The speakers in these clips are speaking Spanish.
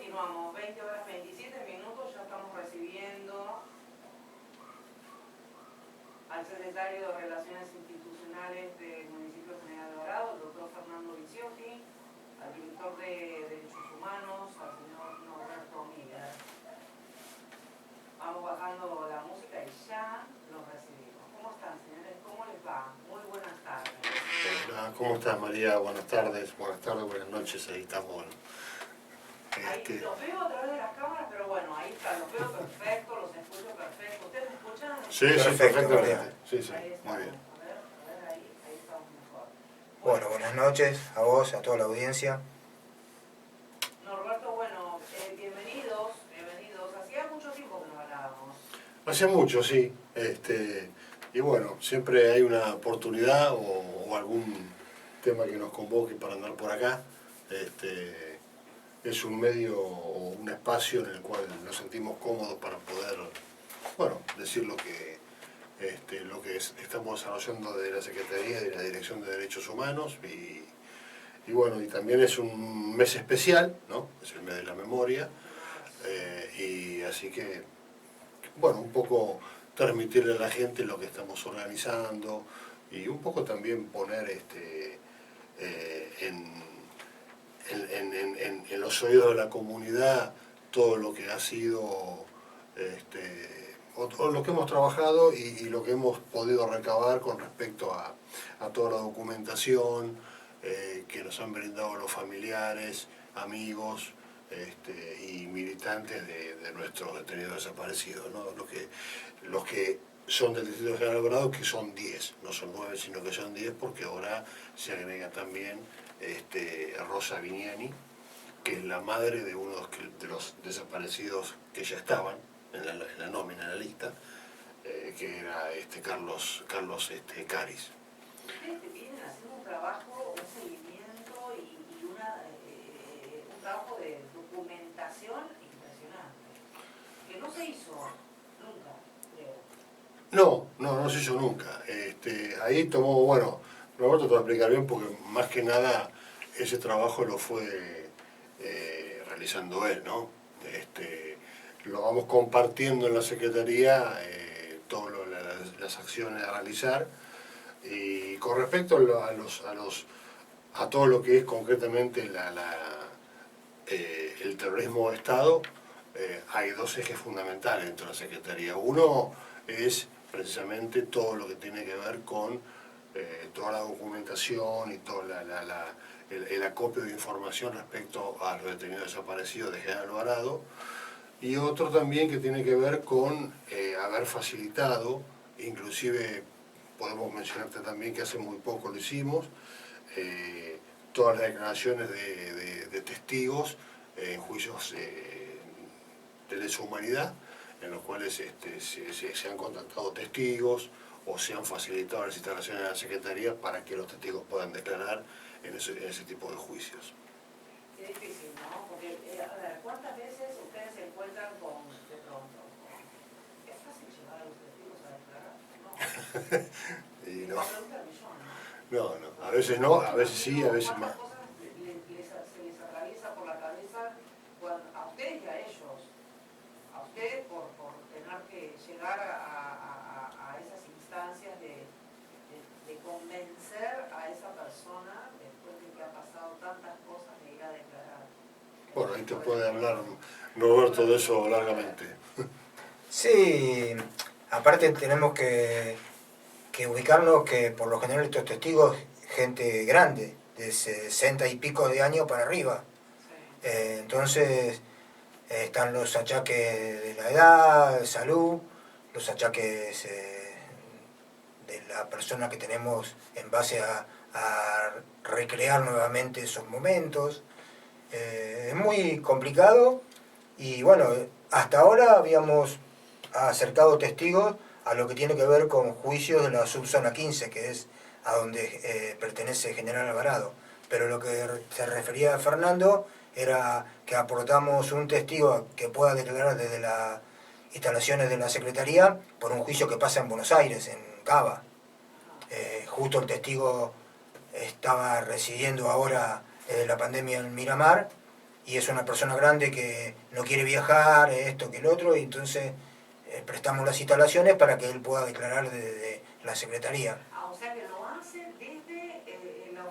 Continuamos, 20 horas 27 minutos, ya estamos recibiendo al secretario de Relaciones Institucionales del municipio de General Alvarado, el doctor Fernando Viciotti, al director de Derechos Humanos, al señor Norberto Miller. Vamos bajando la música y ya los recibimos. ¿Cómo están, señores? ¿Cómo les va? Muy buenas tardes. Hola, ¿cómo estás, María? Buenas tardes, buenas noches, ahí estamos. Ahí los veo a través de las cámaras, pero bueno, ahí está, los veo perfecto, los escucho perfecto. ¿Ustedes me escuchan? Sí, perfectamente. Sí, muy bien. A ver, ahí estamos mejor. Bueno, buenas noches a vos, a toda la audiencia. Norberto, bueno, bienvenidos. Hacía mucho tiempo que no hablábamos. Hace mucho, sí. Y bueno, siempre hay una oportunidad o algún tema que nos convoque para andar por acá. Es un medio o un espacio en el cual nos sentimos cómodos para poder, bueno, decir lo que estamos desarrollando de la Secretaría y de la Dirección de Derechos Humanos y bueno, y también es un mes especial, ¿no? Es el mes de la memoria y así que, bueno, un poco transmitirle a la gente lo que estamos organizando y un poco también poner en los oídos de la comunidad todo lo que ha sido o lo que hemos trabajado y lo que hemos podido recabar con respecto a toda la documentación que nos han brindado los familiares, amigos y militantes de nuestros detenidos desaparecidos, ¿no? Los que son del Distrito de General Alvarado, que son 10, no son 9, sino que son 10, porque ahora se agrega también Rosa Vignani, que es la madre de uno de los desaparecidos que ya estaban en la nómina, en la lista, que era Carlos Caris. Ustedes vienen haciendo un trabajo, un seguimiento y un trabajo de documentación impresionante, que no se hizo nunca, creo. No se hizo nunca. Ahí tomó, bueno, Roberto te va a explicar bien porque más que nada ese trabajo lo fue realizando él, ¿no? Lo vamos compartiendo en la Secretaría, todas las acciones a realizar. Y con respecto a todo lo que es concretamente el terrorismo de Estado, hay dos ejes fundamentales dentro de la Secretaría. Uno es precisamente todo lo que tiene que ver con toda la documentación y todo el acopio de información respecto a los detenidos desaparecidos de General Alvarado, y otro también que tiene que ver con haber facilitado, inclusive podemos mencionarte también que hace muy poco lo hicimos, todas las declaraciones de testigos en juicios de lesa humanidad, en los cuales se han contactado testigos o se han facilitado las instalaciones de la Secretaría para que los testigos puedan declarar en ese tipo de juicios. Qué difícil, ¿no? Porque, a ver, ¿cuántas veces ustedes se encuentran de pronto? ¿Es fácil llevar a los testigos a declarar? No. Y no. La pregunta del millón, No, a veces no, a veces sí, a veces más. ¿Cuántas cosas se les atraviesa por la cabeza a ustedes y a ellos? A ustedes por tener que llegar a esas instancias de convencer a esa persona, después de que ha pasado tantas cosas, de ir a declarar. Bueno, ahí te puede hablar Roberto de eso largamente. Sí, aparte tenemos que ubicarnos que por lo general estos testigos, gente grande, de 60 y pico de años para arriba. Sí. Entonces están los achaques de la edad, de salud, los achaques de la persona que tenemos en base a recrear nuevamente esos momentos. Es muy complicado y bueno, hasta ahora habíamos acercado testigos a lo que tiene que ver con juicios de la subzona 15, que es a donde pertenece General Alvarado. Pero lo que se refería a Fernando era que aportamos un testigo que pueda declarar desde las instalaciones de la Secretaría por un juicio que pasa en Buenos Aires, en Cava. Justo el testigo estaba residiendo ahora la pandemia en Miramar y es una persona grande que no quiere viajar, esto que el otro, y entonces prestamos las instalaciones para que él pueda declarar desde la Secretaría. Ah, o sea que lo hace desde la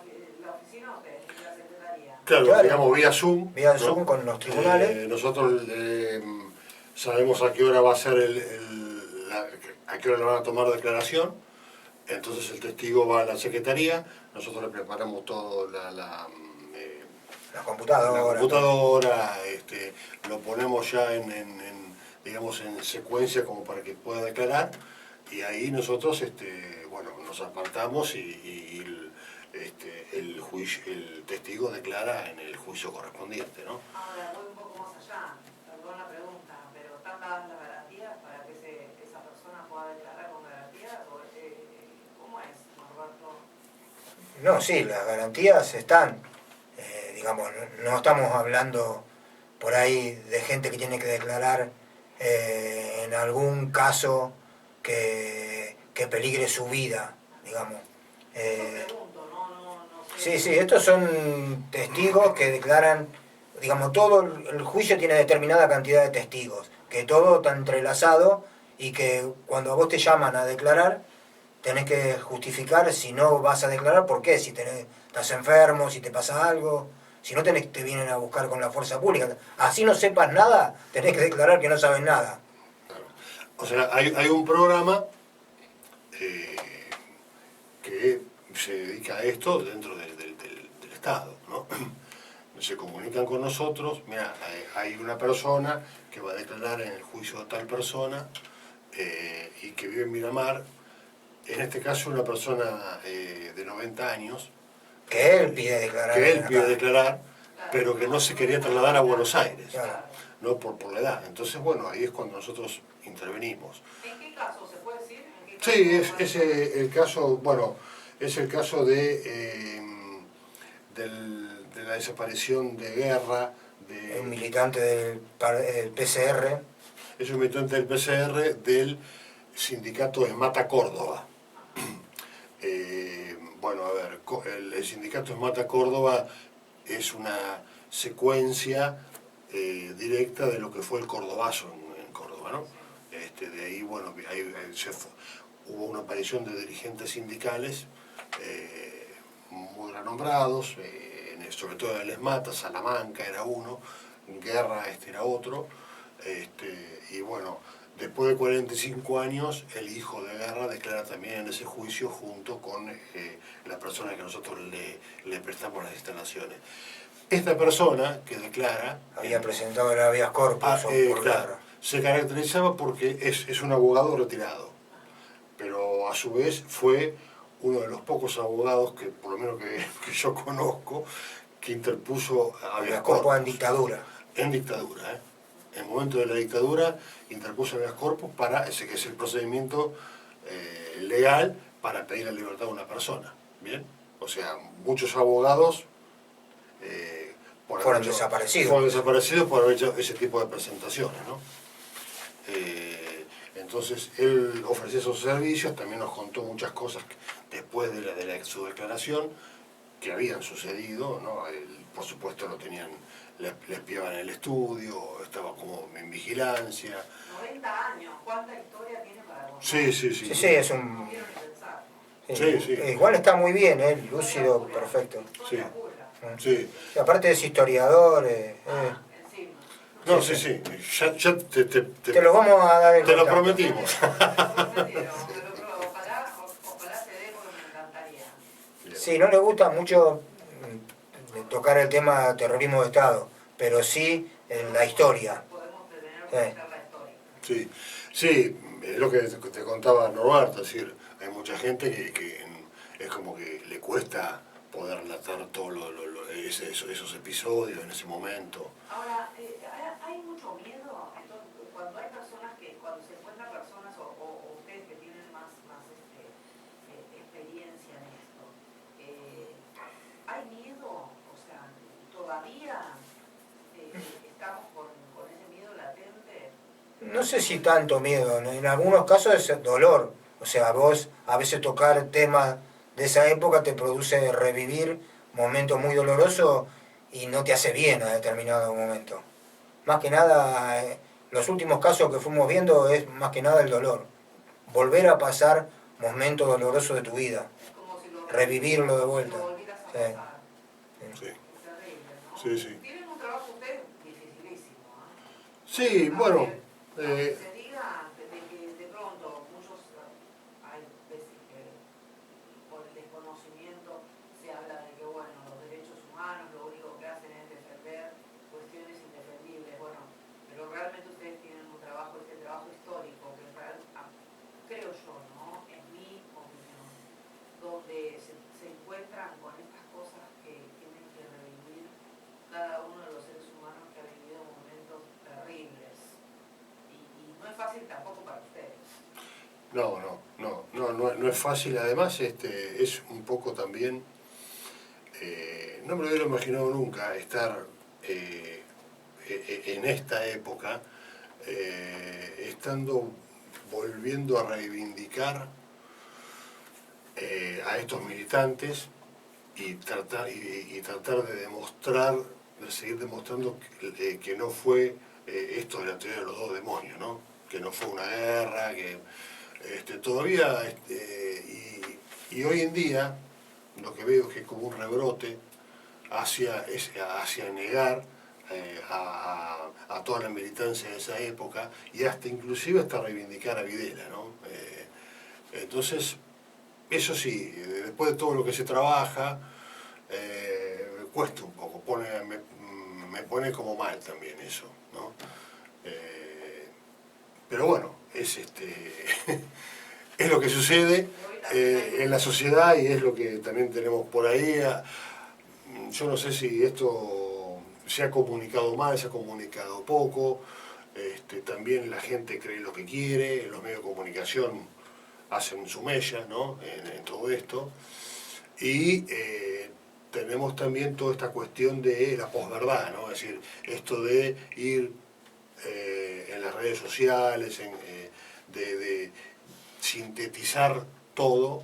oficina de ustedes, desde la Secretaría. Claro, digamos vía Zoom. Vía ¿no? Zoom con los tribunales. Nosotros sabemos a qué hora va a ser a qué hora le van a tomar declaración. Entonces el testigo va a la secretaría, nosotros le preparamos todo la computadora, lo ponemos ya digamos en secuencia como para que pueda declarar, y ahí nosotros bueno, nos apartamos y el testigo declara en el juicio correspondiente, ¿no? Ahora voy un poco más allá, perdón la pregunta, pero ¿están dadas las garantías para que esa persona pueda declarar con garantías? ¿Cómo es, Norberto? No, sí, las garantías están. Digamos, no estamos hablando por ahí de gente que tiene que declarar en algún caso que peligre su vida, digamos. Pregunto, no sé. Sí, sí, estos son testigos que declaran, digamos, todo el juicio tiene determinada cantidad de testigos, que todo está entrelazado y que cuando a vos te llaman a declarar, tenés que justificar si no vas a declarar, por qué, si estás enfermo, si te pasa algo, si no te vienen a buscar con la fuerza pública. Así no sepas nada, tenés que declarar que no sabes nada. Claro. O sea, hay un programa que se dedica a esto dentro del Estado, ¿no? Se comunican con nosotros, mira, hay una persona que va a declarar en el juicio de tal persona y que vive en Miramar, en este caso una persona de 90 años, Que él pide declarar. que él pide declarar, pero que no se quería trasladar a Buenos Aires, Claro. ¿no? Por la edad. Entonces, bueno, ahí es cuando nosotros intervenimos. ¿En qué caso se puede decir? ¿En qué caso Sí, es el caso, bueno, es el caso de la desaparición de guerra, Es un militante del PCR. es un militante del PCR del sindicato Esmata Córdoba. Bueno, a ver, el sindicato Esmata Córdoba es una secuencia directa de lo que fue el cordobazo en Córdoba, ¿no? De ahí, bueno, hubo una aparición de dirigentes sindicales muy renombrados, sobre todo el Esmata, Salamanca era uno, Guerra era otro, y bueno, después de 45 años, el hijo de Guerra declara también en ese juicio junto con la persona que nosotros le prestamos las instalaciones. Esta persona que declara... Había presentado el habeas corpus por Guerra. Se caracterizaba porque es un abogado retirado, pero a su vez fue uno de los pocos abogados que, por lo menos que yo conozco, que interpuso habeas corpus. En dictadura. En dictadura, En el momento de la dictadura interpuso habeas corpus para ese que es el procedimiento legal para pedir la libertad de una persona. ¿Bien? O sea, muchos abogados fueron desaparecidos. Fueron desaparecidos por haber hecho ese tipo de presentaciones, ¿no? Entonces él ofrecía esos servicios, también nos contó muchas cosas después de su declaración que habían sucedido, ¿no? Por supuesto lo tenían, le espiaban en el estudio, estaba como en vigilancia. 90 años, ¿cuánta historia tiene para contar? Sí, es un... No quiero ni pensar. Sí. Igual está muy bien, lúcido, perfecto. Sí. Sí. Y aparte es historiador. Encima. No, sí, ya te lo vamos a dar en te lo contacto. prometimos. Ojalá se dé porque me encantaría. Sí, no le gusta mucho tocar el tema terrorismo de Estado, pero sí la historia. Podemos tener que conocer la historia. Sí, es lo que te contaba Norberto, es decir, hay mucha gente que es como que le cuesta poder relatar todos esos episodios en ese momento. Ahora, hay mucho miedo, entonces, cuando hay personas cuando se encuentran personas o ustedes que tienen más experiencia en esto, ¿hay miedo? O sea, ¿todavía estamos con ese miedo latente? No sé si tanto miedo, en algunos casos es dolor. O sea, vos a veces tocar temas de esa época te produce revivir momentos muy dolorosos y no te hace bien a determinado momento. Más que nada, los últimos casos que fuimos viendo es más que nada el dolor. Volver a pasar momentos dolorosos de tu vida. Es como si Revivirlo de vuelta. lo volvieras a Sí. pasar. Sí, Es terrible, ¿no? sí, sí. Tienen un trabajo ustedes dificilísimo, ¿eh? Sí, bueno, Aunque se diga de que de pronto muchos, hay veces que por el desconocimiento se habla de que, bueno, los derechos humanos lo único que hacen es defender cuestiones indefendibles. Bueno, pero realmente ustedes tienen un trabajo, este trabajo histórico, que creo yo, ¿no? En mi opinión, donde se encuentran con estas cosas que tienen que revivir cada uno de los seres humanos que ha vivido momentos terribles. Y no es fácil tampoco para ustedes. no es fácil. Además, es un poco también, no me lo hubiera imaginado nunca estar en esta época, volviendo a reivindicar a estos militantes y tratar de demostrar, de seguir demostrando que no fue esto de la teoría de los dos demonios, ¿no? Que no fue una guerra, que todavía, y hoy en día lo que veo es que es como un rebrote hacia negar a toda la militancia de esa época y inclusive hasta reivindicar a Videla, ¿no? Entonces, eso sí, después de todo lo que se trabaja, cuesta un poco, me pone como mal también eso, ¿no? Pero bueno, es es lo que sucede en la sociedad y es lo que también tenemos por ahí. Yo no sé si esto se ha comunicado mal, se ha comunicado poco. También la gente cree lo que quiere, los medios de comunicación hacen su mella, ¿no? en todo esto. Y tenemos también toda esta cuestión de la posverdad, ¿no? Es decir, esto de ir en las redes sociales, de sintetizar todo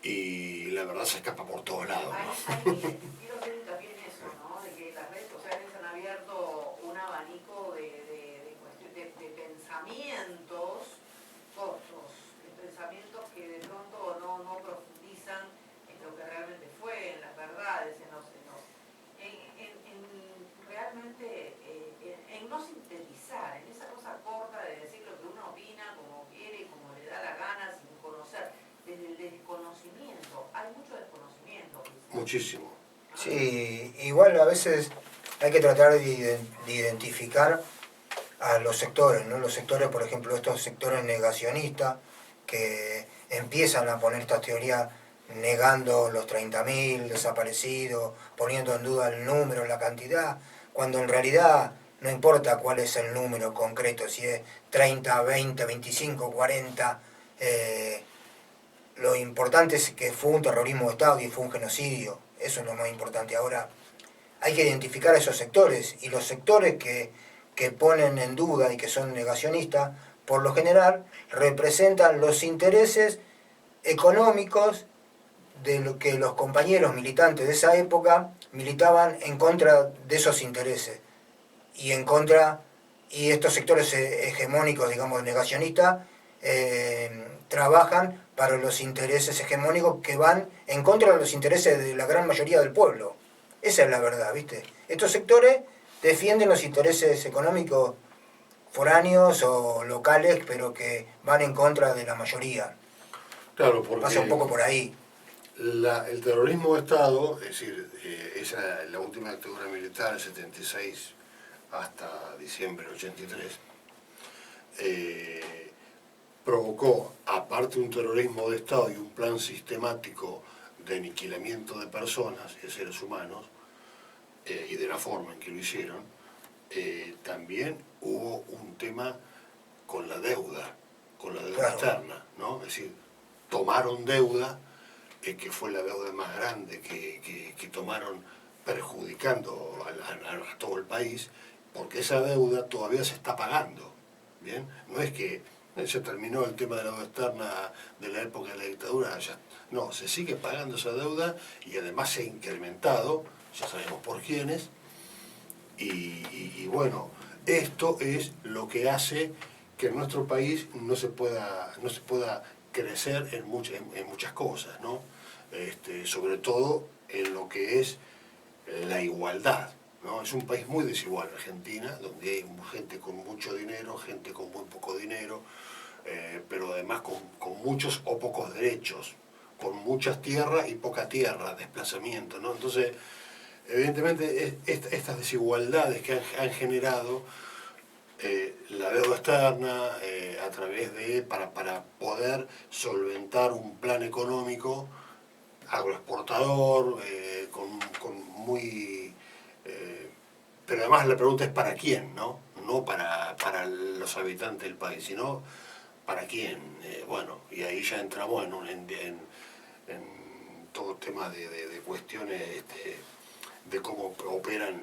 y la verdad se escapa por todos lados, ¿no? Quiero hacer hincapié en eso, ¿no? De que las redes sociales han abierto un abanico de pensamientos cortos, de pensamientos que de pronto no profundizan en lo que realmente fue, en las verdades, realmente en no sintetizar, en esa cosa corta de decir lo que uno opina, como quiere y como le da la gana, sin conocer. Desde el desconocimiento, hay mucho desconocimiento. Muchísimo. Sí, igual a veces hay que tratar de identificar a los sectores, ¿no? Los sectores, por ejemplo, estos sectores negacionistas que empiezan a poner esta teoría negando los 30.000 desaparecidos, poniendo en duda el número, la cantidad, cuando en realidad no importa cuál es el número concreto, si es 30, 20, 25, 40, lo importante es que fue un terrorismo de Estado y fue un genocidio, eso es lo más importante. Ahora, hay que identificar a esos sectores, y los sectores que ponen en duda y que son negacionistas, por lo general representan los intereses económicos de lo que los compañeros militantes de esa época militaban en contra de esos intereses y y estos sectores hegemónicos, digamos, negacionistas, trabajan para los intereses hegemónicos que van en contra de los intereses de la gran mayoría del pueblo. Esa es la verdad, ¿viste? Estos sectores defienden los intereses económicos foráneos o locales, pero que van en contra de la mayoría. Claro, porque pasa un poco por ahí. El terrorismo de Estado, es decir, la última dictadura militar, el 76 hasta diciembre del 83, provocó, aparte de un terrorismo de Estado y un plan sistemático de aniquilamiento de personas, de seres humanos, y de la forma en que lo hicieron, también hubo un tema con la deuda claro, externa, ¿no? Es decir, tomaron deuda, que fue la deuda más grande que tomaron perjudicando a todo el país, porque esa deuda todavía se está pagando, ¿bien? No es que se terminó el tema de la deuda externa de la época de la dictadura, ya, no, se sigue pagando esa deuda y además se ha incrementado, ya sabemos por quiénes, y bueno, esto es lo que hace que en nuestro país no se pueda crecer en muchas cosas, ¿no? Sobre todo en lo que es la igualdad, ¿no? Es un país muy desigual, Argentina, donde hay gente con mucho dinero, gente con muy poco dinero, pero además con muchos o pocos derechos, con muchas tierras y poca tierra, desplazamiento, ¿no? Entonces, evidentemente, estas desigualdades que han generado la deuda externa a través para poder solventar un plan económico agroexportador, pero además la pregunta es ¿para quién? No para los habitantes del país, sino ¿para quién? Bueno, y ahí ya entramos en todo tema de cuestiones de cómo operan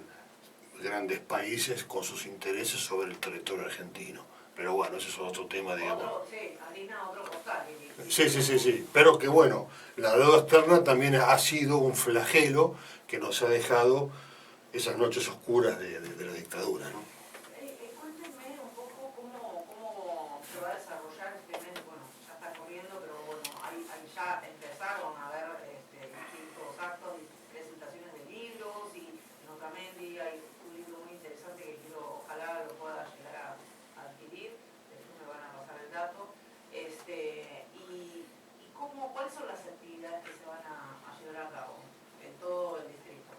grandes países con sus intereses sobre el territorio argentino. Pero bueno, ese es otro tema, digamos. Sí, harina otro costal. Sí. Pero que bueno, la deuda externa también ha sido un flagelo que nos ha dejado esas noches oscuras de la dictadura, ¿no? Cuéntenme un poco cómo se va a desarrollar este mes. Bueno, ya está corriendo, pero bueno, ahí ya empezaron a haber distintos actos, presentaciones de libros, y en Otamendi hay un libro muy interesante que ojalá lo pueda llegar a adquirir, después me van a pasar el dato. ¿Cuáles son las actividades que se van a llevar a cabo en todo el distrito?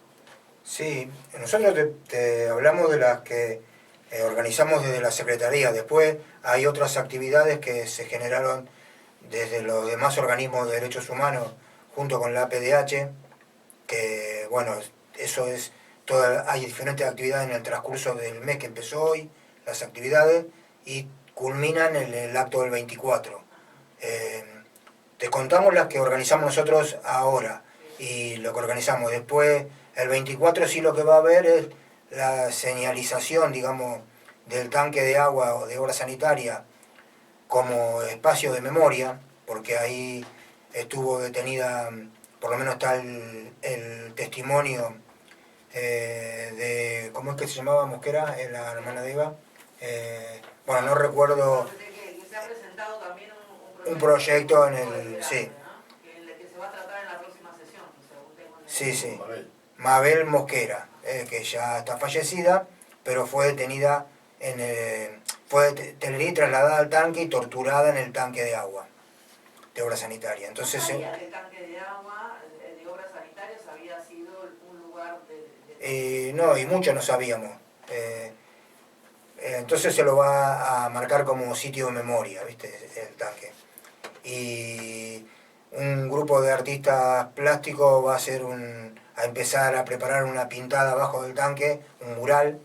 Sí, nosotros te hablamos de las que organizamos desde la Secretaría. Después hay otras actividades que se generaron desde los demás organismos de derechos humanos junto con la APDH, que bueno, eso es hay diferentes actividades en el transcurso del mes que empezó hoy, las actividades, y culminan en el acto del 24. Te contamos las que organizamos nosotros ahora y lo que organizamos. Después, el 24 sí lo que va a haber es la señalización, digamos, del tanque de agua o de obra sanitaria como espacio de memoria, porque ahí estuvo detenida, por lo menos está el testimonio de, ¿cómo es que se llamaba Mosquera? La hermana de Eva. Bueno, no recuerdo. Que se ha presentado también un proyecto en el... Sí. Que se va a tratar en la próxima sesión, según tengo entendido. Sí. Mabel Mosquera, que ya está fallecida, pero fue detenida fue trasladada al tanque y torturada en el tanque de agua de obra sanitaria. Entonces, ¿No sabía que el tanque de agua de obras sanitarias había sido un lugar de... No, y muchos no sabíamos. Entonces se lo va a marcar como sitio de memoria, ¿viste? El tanque. Y un grupo de artistas plásticos va a empezar a preparar una pintada abajo del tanque, un mural,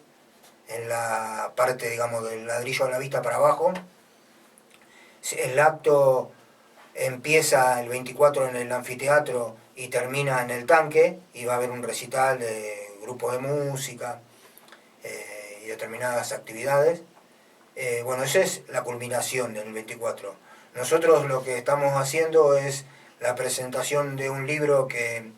en la parte, digamos, del ladrillo a la vista para abajo. El acto empieza el 24 en el anfiteatro y termina en el tanque, y va a haber un recital de grupos de música y determinadas actividades. Bueno, esa es la culminación del 24. Nosotros lo que estamos haciendo es la presentación de un libro que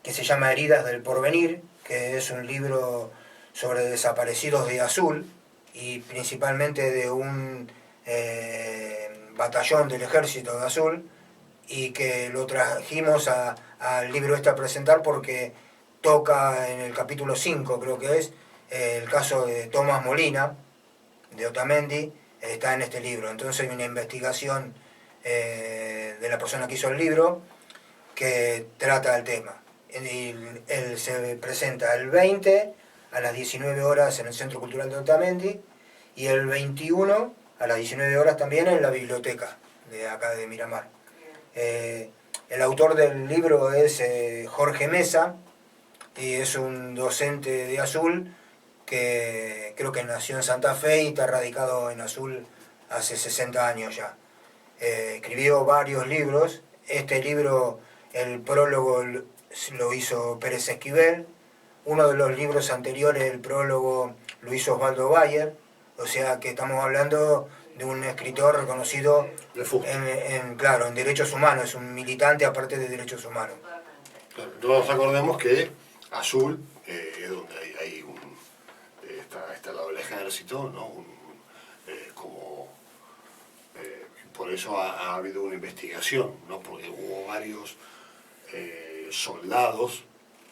se llama Heridas del Porvenir, que es un libro sobre desaparecidos de Azul, y principalmente de un batallón del ejército de Azul, y que lo trajimos al libro a presentar porque toca en el capítulo 5, creo que es, el caso de Tomás Molina, de Otamendi, está en este libro. Entonces hay una investigación de la persona que hizo el libro que trata el tema. Él se presenta el 20 a las 19 horas en el Centro Cultural de Otamendi, y el 21 a las 19 horas también en la biblioteca de acá de Miramar. El autor del libro es Jorge Mesa, y es un docente de Azul que creo que nació en Santa Fe y está radicado en Azul hace 60 años ya. Escribió varios libros. Este libro, el prólogo lo hizo Pérez Esquivel. Uno de los libros anteriores, el prólogo, lo hizo Osvaldo Bayer. O sea que estamos hablando de un escritor reconocido en derechos humanos, es un militante aparte de derechos humanos. Claro, nos acordemos que azul es donde hay está al lado del ejército, ¿no? Por eso ha habido una investigación, ¿no? Porque hubo varios soldados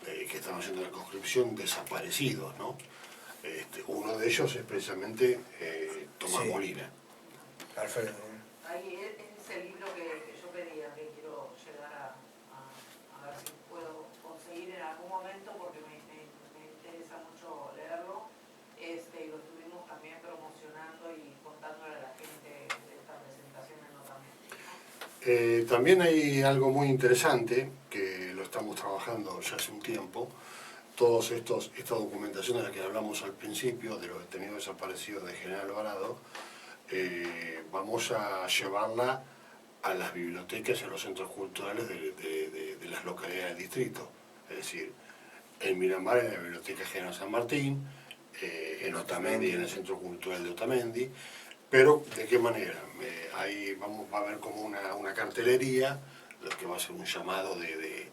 que estaban haciendo la conscripción desaparecidos, ¿no? Uno de ellos es precisamente Tomás Sí. Molina. Alfredo. Ahí es el libro que yo pedía, que quiero llegar a ver si puedo conseguir en algún momento, porque me interesa mucho leerlo. Y lo estuvimos también promocionando y contándole a la gente de esta presentación en Otamendi. También hay algo muy interesante, que lo estamos trabajando ya hace un tiempo, esta documentación de la que hablamos al principio, de los detenidos desaparecidos de General Alvarado, vamos a llevarla a las bibliotecas y a los centros culturales de las localidades del distrito. Es decir, en Miramar, en la Biblioteca General San Martín, en Otamendi, en el Centro Cultural de Otamendi. Pero, ¿de qué manera? Ahí va a haber como una cartelería, lo que va a ser un llamado de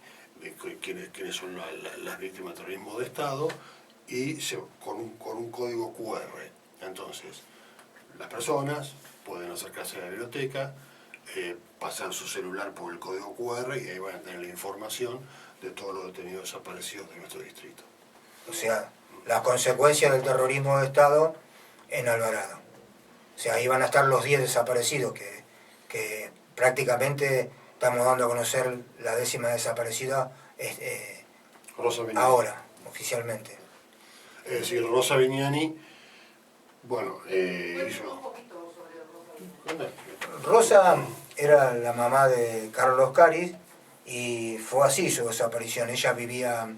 quiénes son las víctimas de terrorismo de Estado, y con un código QR. Entonces, las personas pueden acercarse a la biblioteca, pasar su celular por el código QR y ahí van a tener la información de todos los detenidos desaparecidos de nuestro distrito. O sea, las consecuencias del terrorismo de Estado en Alvarado. O sea, ahí van a estar los 10 desaparecidos que prácticamente estamos dando a conocer la 10ª desaparecida Rosa Vignani. ahora, oficialmente. Es decir, Rosa Vignani, bueno, Cuéntanos hizo... un poquito sobre Rosa Vignani. Rosa era la mamá de Carlos Caris y fue así su desaparición. Ella vivía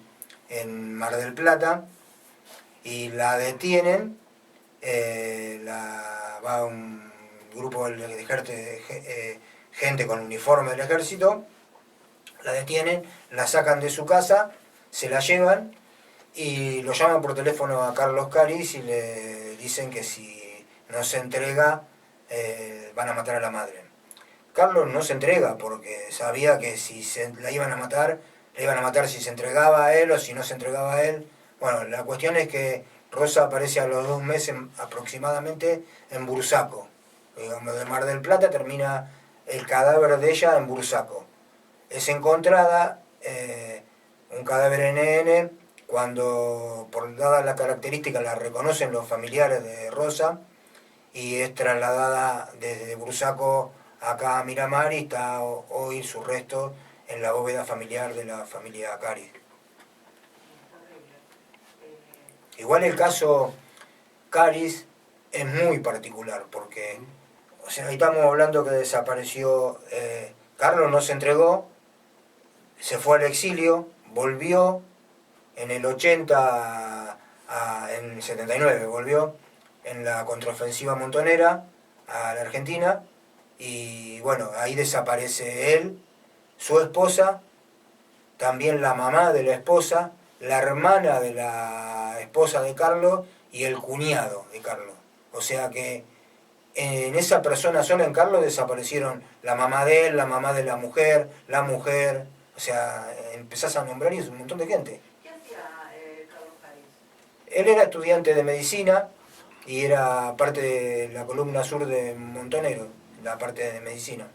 en Mar del Plata y la detienen, va un grupo de gente con uniforme del ejército, la detienen, la sacan de su casa, se la llevan y lo llaman por teléfono a Carlos Caris y le dicen que si no se entrega van a matar a la madre. Carlos no se entrega porque sabía que si la iban a matar si se entregaba a él o si no se entregaba a él. Bueno, la cuestión es que Rosa aparece a los 2 meses aproximadamente en Bursaco. Digamos, de Mar del Plata termina el cadáver de ella en Bursaco. Es encontrada un cadáver NN cuando, por dada la característica, la reconocen los familiares de Rosa y es trasladada desde Bursaco acá a Miramar y está hoy su resto en la bóveda familiar de la familia Caris. Igual el caso Caris es muy particular porque, o sea, ahí estamos hablando que desapareció, Carlos no se entregó, se fue al exilio, volvió en el 80, en el 79 volvió en la contraofensiva montonera a la Argentina y bueno, ahí desaparece él, su esposa, también la mamá de la esposa, la hermana de la esposa de Carlos y el cuñado de Carlos. O sea que en esa persona sola, en Carlos, desaparecieron la mamá de él, la mamá de la mujer, o sea, empezás a nombrar y es un montón de gente. ¿Qué hacía Carlos Caris? Él era estudiante de medicina y era parte de la columna sur de Montonero, la parte de medicina.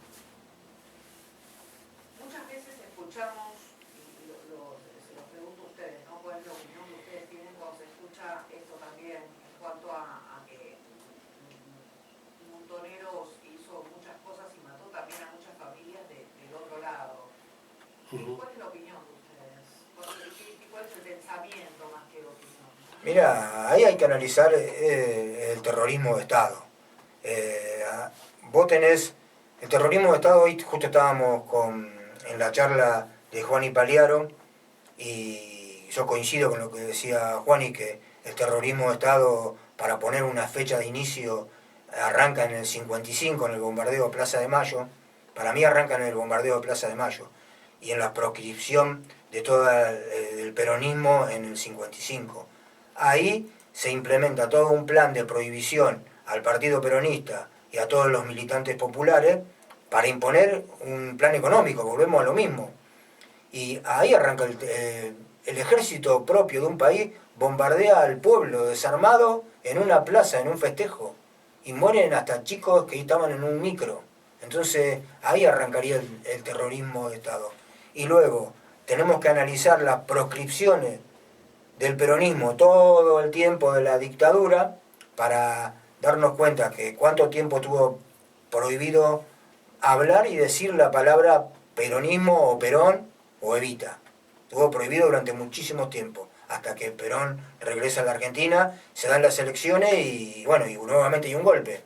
Muchas veces escuchamos, y se los pregunto a ustedes, ¿no? ¿Cuál es la opinión que ustedes tienen cuando se escucha esto también en cuanto a que Montoneros hizo muchas cosas y mató también a muchas familias del otro lado? ¿Cuál es la opinión de ustedes? ¿Cuál es el pensamiento más que la opinión? Mira, ahí hay que analizar el terrorismo de Estado. Vos tenés el terrorismo de Estado, hoy justo estábamos en la charla de Juani Paliaro y yo coincido con lo que decía Juani, que el terrorismo de Estado, para poner una fecha de inicio, arranca en el 55, en el bombardeo de Plaza de Mayo. Para mí arranca en el bombardeo de Plaza de Mayo y en la proscripción de todo el peronismo en el 55. Ahí se implementa todo un plan de prohibición al Partido Peronista y a todos los militantes populares para imponer un plan económico, volvemos a lo mismo. Y ahí arranca el ejército propio de un país bombardea al pueblo desarmado en una plaza, en un festejo, y mueren hasta chicos que estaban en un micro. Entonces ahí arrancaría el terrorismo de Estado. Y luego tenemos que analizar las proscripciones del peronismo todo el tiempo de la dictadura para darnos cuenta que cuánto tiempo tuvo prohibido hablar y decir la palabra peronismo o Perón o Evita. Estuvo prohibido durante muchísimo tiempo, hasta que Perón regresa a la Argentina, se dan las elecciones y bueno, y nuevamente hay un golpe.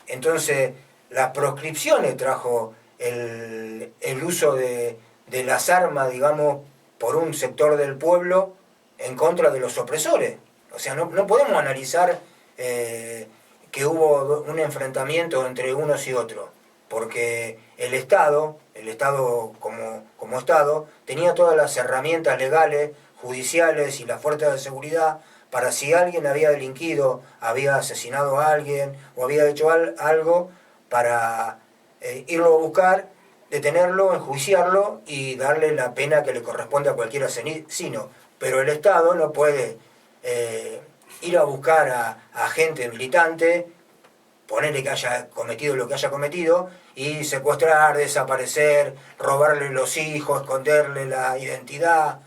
Entonces, las proscripciones trajo el uso de las armas, digamos, por un sector del pueblo en contra de los opresores. O sea, no podemos analizar que hubo un enfrentamiento entre unos y otros, porque el Estado como Estado, tenía todas las herramientas legales, judiciales y las fuerzas de seguridad para si alguien había delinquido, había asesinado a alguien o había hecho algo, para irlo a buscar, detenerlo, enjuiciarlo y darle la pena que le corresponde a cualquier asesino. Pero el Estado no puede ir a buscar a gente militante, ponerle que haya cometido lo que haya cometido, y secuestrar, desaparecer, robarle los hijos, esconderle la identidad,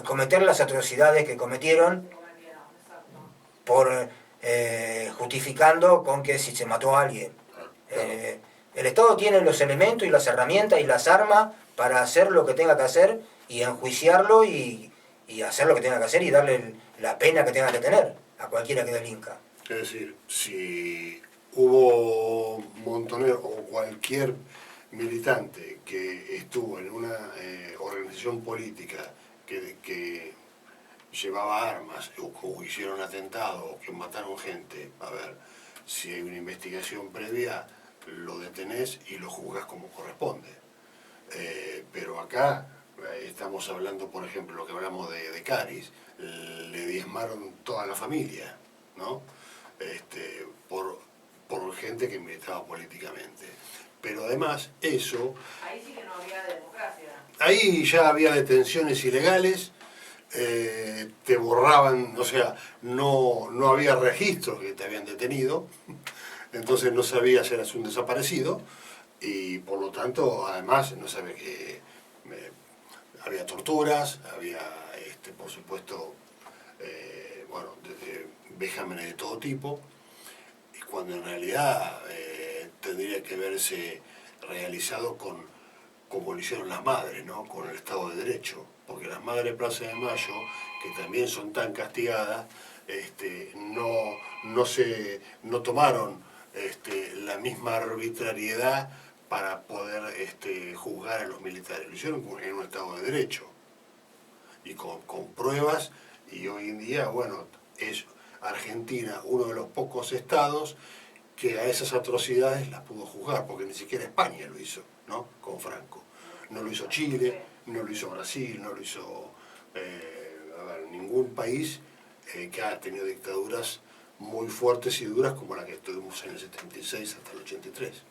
cometer las atrocidades que cometieron, por justificando con que si se mató a alguien. El Estado tiene los elementos y las herramientas y las armas para hacer lo que tenga que hacer y enjuiciarlo y hacer lo que tenga que hacer y darle la pena que tenga que tener a cualquiera que delinca. Es decir, si hubo montonero o cualquier militante que estuvo en una organización política que llevaba armas o hicieron atentados o que mataron gente, a ver, si hay una investigación previa, lo detenés y lo juzgás como corresponde. Pero acá estamos hablando, por ejemplo, lo que hablamos de Caris, le diezmaron toda la familia, ¿no? Por gente que militaba políticamente. Pero además eso... Ahí sí que no había democracia. Ahí ya había detenciones ilegales, te borraban, o sea, no había registros que te habían detenido, entonces no sabías si eras un desaparecido y por lo tanto, además, no sabes que había torturas, había, por supuesto, bueno, desde vejámenes de todo tipo, y cuando en realidad tendría que verse realizado como lo hicieron las madres, ¿no? Con el Estado de Derecho, porque las madres de Plaza de Mayo, que también son tan castigadas, no tomaron la misma arbitrariedad para poder juzgar a los militares, lo hicieron en un Estado de Derecho y con pruebas, y hoy en día, bueno, es Argentina uno de los pocos estados que a esas atrocidades las pudo juzgar, porque ni siquiera España lo hizo, ¿no? Con Franco. No lo hizo Chile, no lo hizo Brasil, no lo hizo ningún país que ha tenido dictaduras muy fuertes y duras como la que tuvimos en el 76 hasta el 83.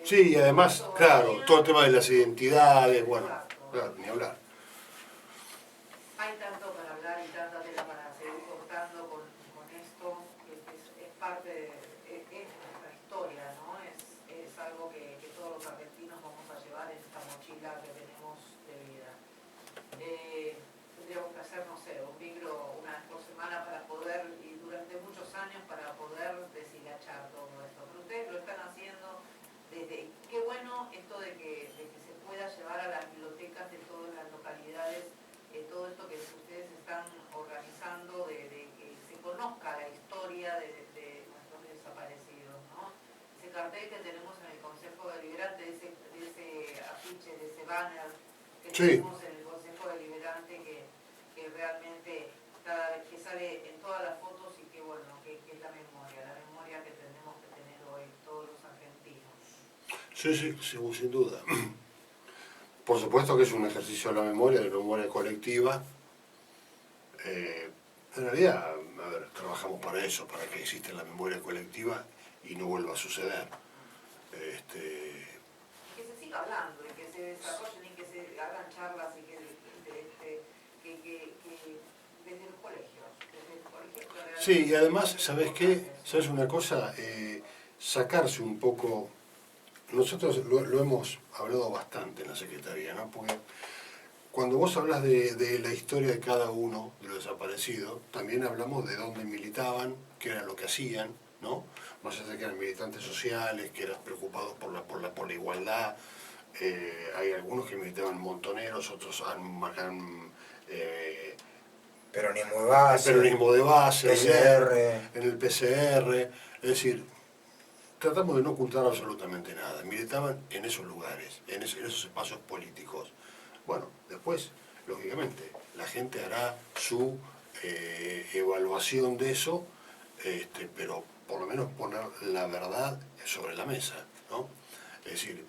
Sí, y además, claro, todo el tema de las identidades, bueno, claro, ni hablar. Hay tanto para hablar y tanta tela para seguir cortando con esto, que es parte de nuestra historia, ¿no? Es algo que todos los argentinos vamos a llevar en esta mochila que tenemos de vida. Tendríamos que hacer, no sé, un micro una vez por semana para poder, y durante muchos años, para poder deshilachar todo esto. Pero ustedes lo están haciendo desde, qué bueno esto de que se pueda llevar a las bibliotecas de todas las localidades todo esto que ustedes están organizando, de que se conozca la historia de nuestros desaparecidos, ¿no? Ese cartel que tenemos en el Consejo Deliberante, de ese afiche, de ese banner que tenemos en el Consejo Deliberante, que realmente cada vez que sale en todas las fotos, y que bueno, que es la memoria que tenemos que tener hoy todos los argentinos. Sí, sin duda. Por supuesto que es un ejercicio de la memoria colectiva. En realidad, a ver, trabajamos para eso, para que exista la memoria colectiva y no vuelva a suceder. Que se siga hablando, y que se desarrollen y que se charlas y que desde los colegios, Sí, y además, ¿sabes qué? ¿Sabes una cosa? Sacarse un poco, nosotros lo hemos hablado bastante en la Secretaría, ¿no? Porque cuando vos hablas de la historia de cada uno de los desaparecidos, también hablamos de dónde militaban, qué era lo que hacían, ¿no? Más allá de que eran militantes sociales, que eran preocupados por la igualdad. Hay algunos que militaban montoneros, otros peronismo de base, PCR. en el PCR. Es decir, tratamos de no ocultar absolutamente nada. Militaban en esos lugares, en esos espacios políticos. Bueno, después, lógicamente, la gente hará su evaluación de eso, pero por lo menos poner la verdad sobre la mesa, ¿no? Es decir,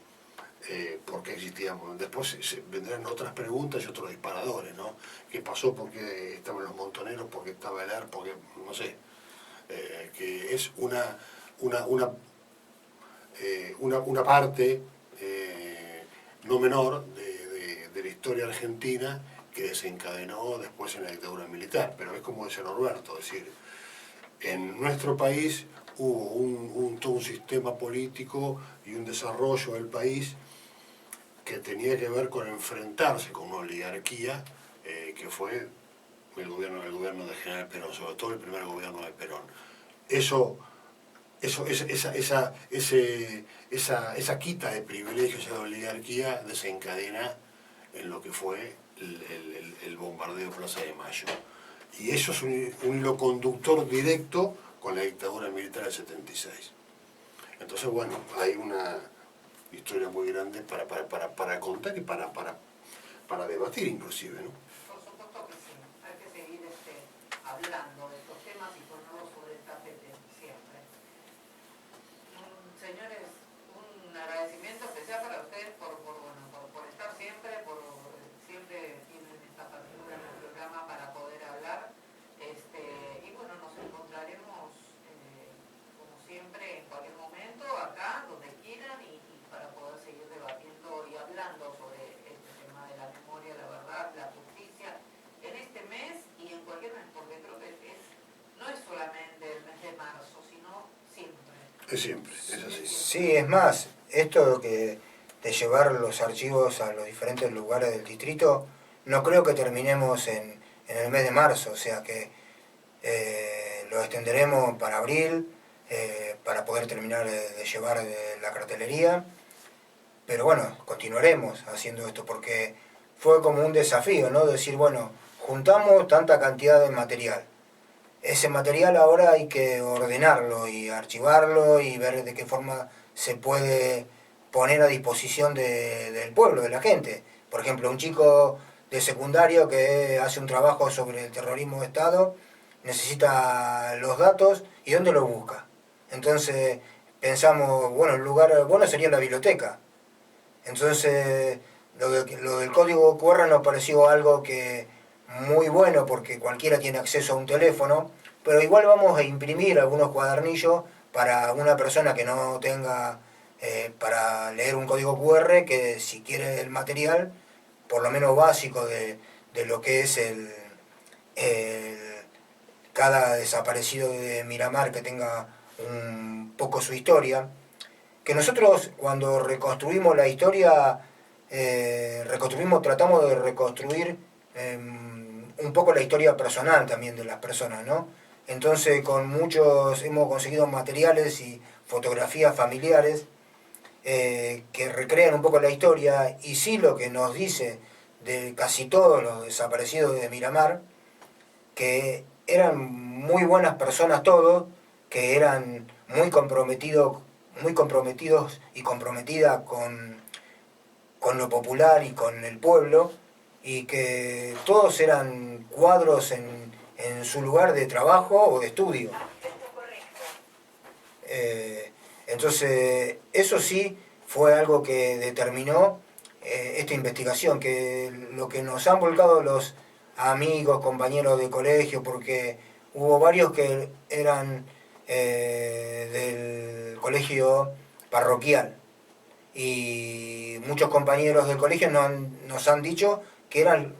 ¿por qué existíamos? Después vendrán otras preguntas y otros disparadores, ¿no? ¿Qué pasó? ¿Por qué estaban los montoneros? ¿Por qué estaba el AR? ¿Por qué? No sé. Que es una parte no menor de la historia argentina que desencadenó después en la dictadura militar. Pero es como dice Norberto, es decir, en nuestro país hubo todo un sistema político y un desarrollo del país que tenía que ver con enfrentarse con una oligarquía que fue el gobierno de General Perón, sobre todo el primer gobierno de Perón. Esa quita de privilegios a la oligarquía desencadena en lo que fue el bombardeo de Plaza de Mayo. Y eso es un hilo conductor directo con la dictadura militar del 76. Entonces, bueno, hay una historia muy grande para contar y para debatir inclusive, ¿no? Por supuesto que sí, hay que seguir hablando de estos temas y ponerlos sobre el tapete siempre. Señores, un agradecimiento especial para ustedes por estar siempre, siempre tienen esta apertura en el programa para poder hablar. Y bueno, nos encontraremos como siempre en cualquier momento, acá, donde quieran, y para poder seguir debatiendo y hablando sobre este tema de la memoria, la verdad, la justicia, en este mes y en cualquier mes, porque creo que no es solamente el mes de marzo, sino siempre. Es siempre, es así. Sí, es más, esto de llevar los archivos a los diferentes lugares del distrito, no creo que terminemos en el mes de marzo, o sea que lo extenderemos para abril, para poder terminar de llevar la cartelería, pero bueno, continuaremos haciendo esto porque fue como un desafío, ¿no? Decir, bueno, juntamos tanta cantidad de material. Ese material ahora hay que ordenarlo y archivarlo y ver de qué forma se puede poner a disposición del pueblo, de la gente. Por ejemplo, un chico de secundario que hace un trabajo sobre el terrorismo de Estado necesita los datos y ¿dónde los busca? Entonces pensamos, bueno, el lugar bueno sería la biblioteca. Entonces lo del código QR nos pareció algo que muy bueno porque cualquiera tiene acceso a un teléfono, pero igual vamos a imprimir algunos cuadernillos para una persona que no tenga para leer un código QR, que si quiere el material, por lo menos básico de lo que es cada desaparecido de Miramar, que tenga un poco su historia. Que nosotros cuando reconstruimos la historia, tratamos de reconstruir un poco la historia personal también de las personas, ¿no? Entonces con muchos hemos conseguido materiales y fotografías familiares que recrean un poco la historia, y sí lo que nos dice de casi todos los desaparecidos de Miramar, que eran muy buenas personas todos, que eran muy comprometidos y comprometidas con lo popular y con el pueblo, y que todos eran cuadros en su lugar de trabajo o de estudio. Entonces, eso sí fue algo que determinó esta investigación, que lo que nos han volcado los amigos, compañeros de colegio, porque hubo varios que eran del colegio parroquial, y muchos compañeros del colegio nos han dicho que eran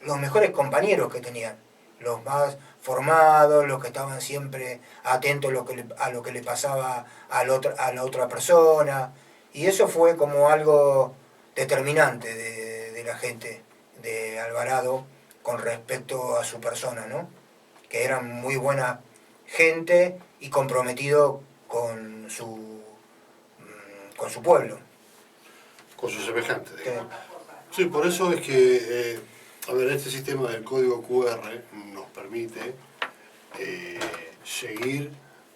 los mejores compañeros que tenían, los más formados, los que estaban siempre atentos a lo que le pasaba a la otra persona, y eso fue como algo determinante de la gente de Alvarado con respecto a su persona, ¿no? Que eran muy buena gente y comprometido con su pueblo. Con sus semejantes, Sí. digamos. Sí, por eso es que, a ver, este sistema del código QR nos permite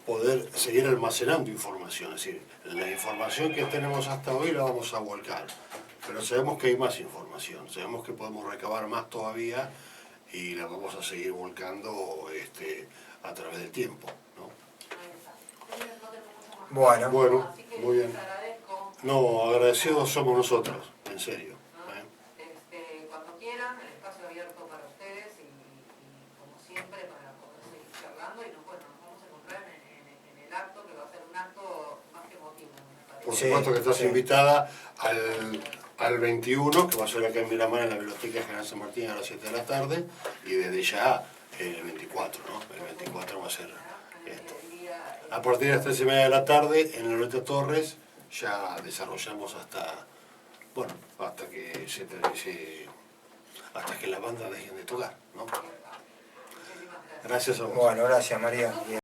poder seguir almacenando información. Es decir, la información que tenemos hasta hoy la vamos a volcar, pero sabemos que hay más información, sabemos que podemos recabar más todavía y la vamos a seguir volcando a través del tiempo, ¿no? Bueno, Bueno, Así que muy bien. les agradezco. No, agradecidos somos nosotros, en serio. Cuando quieran, el espacio abierto para ustedes y como siempre para poder seguir charlando y nos vamos a encontrar en el acto que va a ser un acto más que emotivo, me parece. Por Sí, supuesto que estás sí. invitada al 21, que va a ser acá en Miramar, en la Biblioteca General San Martín a las 7 de la tarde, y desde ya el 24, ¿no? El 24 va a ser esto. A partir de las 3:30 de la tarde, en Loreta Torres, ya desarrollamos hasta que las bandas dejen de tocar, ¿no? Muchísimas gracias. Gracias a vos. Bueno, gracias María.